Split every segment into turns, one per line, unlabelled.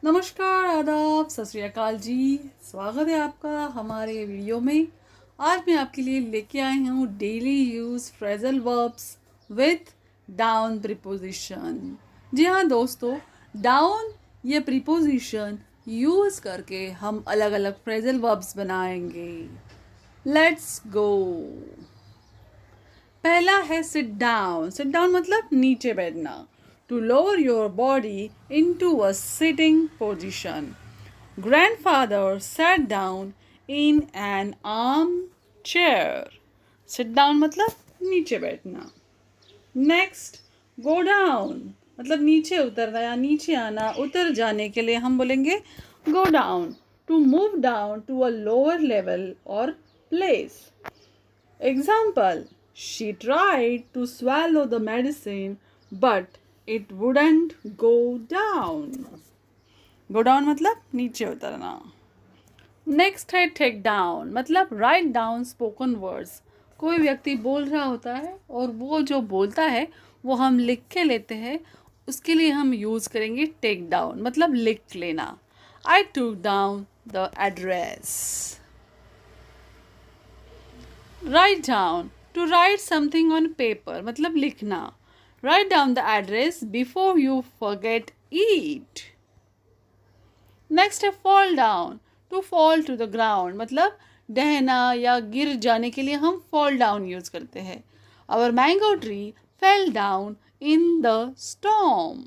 नमस्कार, आदाब, सत श्री अकाल जी। स्वागत है आपका हमारे वीडियो में। आज मैं आपके लिए लेके आई हूँ daily use phrasal verbs with down preposition. जी हाँ दोस्तों, डाउन ये प्रीपोजिशन यूज करके हम अलग अलग फ्रेजल वर्ब्स बनाएंगे। Let's go. पहला है सिट डाउन। सिट डाउन मतलब नीचे बैठना। To lower your body into a sitting position. Grandfather sat down in an armchair. Sit down मतलब नीचे बैठना। नेक्स्ट, गो डाउन मतलब नीचे उतरना या नीचे आना। उतर जाने के लिए हम बोलेंगे go down. To move down to a lower level और place. Example, she tried to swallow the medicine but it wouldn't go down. Go down मतलब नीचे उतरना। Next है take down मतलब write down spoken words। कोई व्यक्ति बोल रहा होता है और वो जो बोलता है वो हम लिख के लेते हैं। उसके लिए हम यूज़ करेंगे take down मतलब लिख लेना। I took down the address. Write down to write something on paper मतलब लिखना। Write down the address before you forget it. Next है fall down to fall to the ground मतलब डहना या गिर जाने के लिए हम fall down यूज करते हैं। Our mango tree fell down in the storm.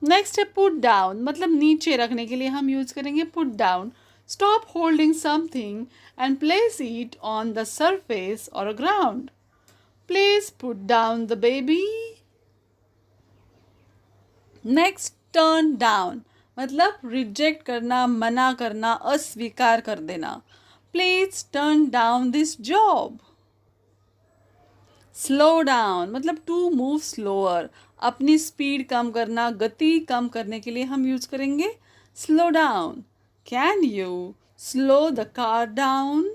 Next है put down मतलब नीचे रखने के लिए हम यूज करेंगे put down. Stop holding something and place it on the surface or ground. Please put down the baby. Next, turn down मतलब reject करना, मना करना, अस्वीकार कर देना। Please turn down this job. Slow down मतलब to move slower, अपनी speed कम करना, गति कम करने के लिए हम यूज करेंगे slow down. Can you slow the car down?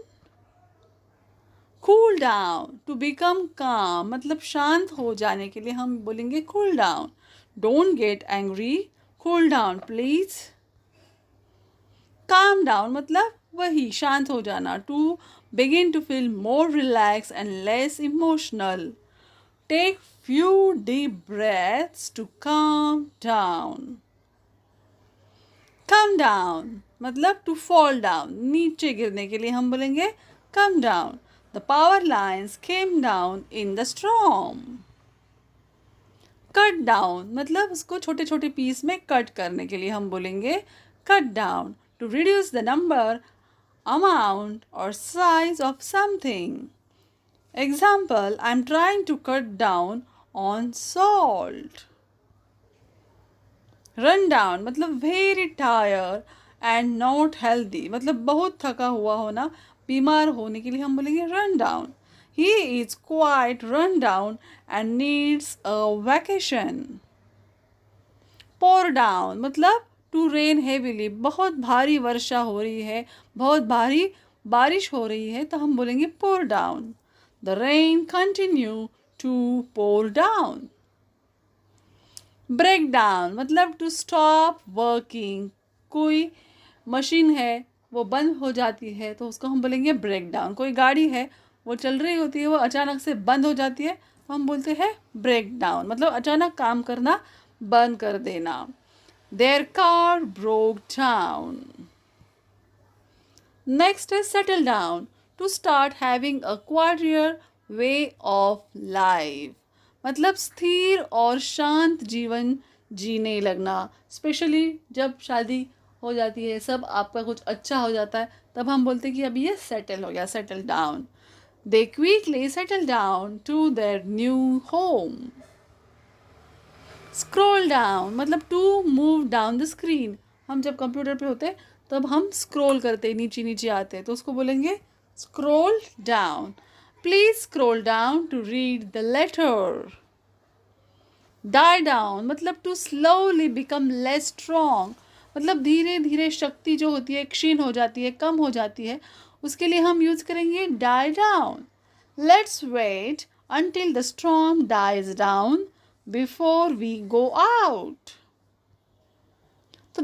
Cool down to become calm मतलब शांत हो जाने के लिए हम बोलेंगे cool down. Don't get angry. Cool down please. Calm down मतलब वही शांत हो जाना. To begin to feel more relaxed and less emotional. Take few deep breaths to calm down. Come down मतलब to fall down नीचे गिरने के लिए हम बोलेंगे come down. The power lines came down in the storm. Cut down मतलब उसको छोटे छोटे पीस में कट करने के लिए हम बोलेंगे cut down. To reduce the number, amount or size of something. Example, I'm trying to cut down on salt. Run down मतलब very tired and not healthy मतलब बहुत थका हुआ होना, बीमार होने के लिए हम बोलेंगे run down. He is quite run down and needs a vacation. Pour down मतलब टू रेन हेवीली बहुत भारी वर्षा हो रही है, बहुत भारी बारिश हो रही है तो हम बोलेंगे pour down. The rain continue to pour down. Break down मतलब टू स्टॉप वर्किंग। कोई मशीन है वो बंद हो जाती है तो उसको हम बोलेंगे ब्रेक डाउन। कोई गाड़ी है वो चल रही होती है, वो अचानक से बंद हो जाती है तो हम बोलते हैं ब्रेक डाउन मतलब अचानक काम करना बंद कर देना। Their car broke down. Next है settle down to start having a quieter way of life मतलब स्थिर और शांत जीवन जीने लगना। स्पेशली जब शादी हो जाती है, सब आपका कुछ अच्छा हो जाता है, तब हम बोलते हैं कि अभी ये सेटल हो गया, settle down. They quickly settle down to their new home. Scroll down मतलब to move down the screen. हम जब कंप्यूटर पे होते हैं तब हम स्क्रॉल करते हैं, नीचे नीचे आते हैं तो उसको बोलेंगे scroll down. Please scroll down to read the letter. Die down मतलब to slowly become less strong मतलब धीरे धीरे शक्ति जो होती है क्षीण हो जाती है, कम हो जाती है, उसके लिए हम यूज करेंगे die down. Let's wait until the storm dies down before we go out.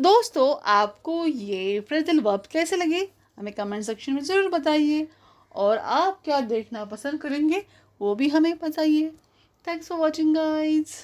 दोस्तों आपको ये फ्रेजल वर्ब कैसे लगे हमें कमेंट सेक्शन में ज़रूर बताइए, और आप क्या देखना पसंद करेंगे वो भी हमें बताइए। Thanks for watching guys.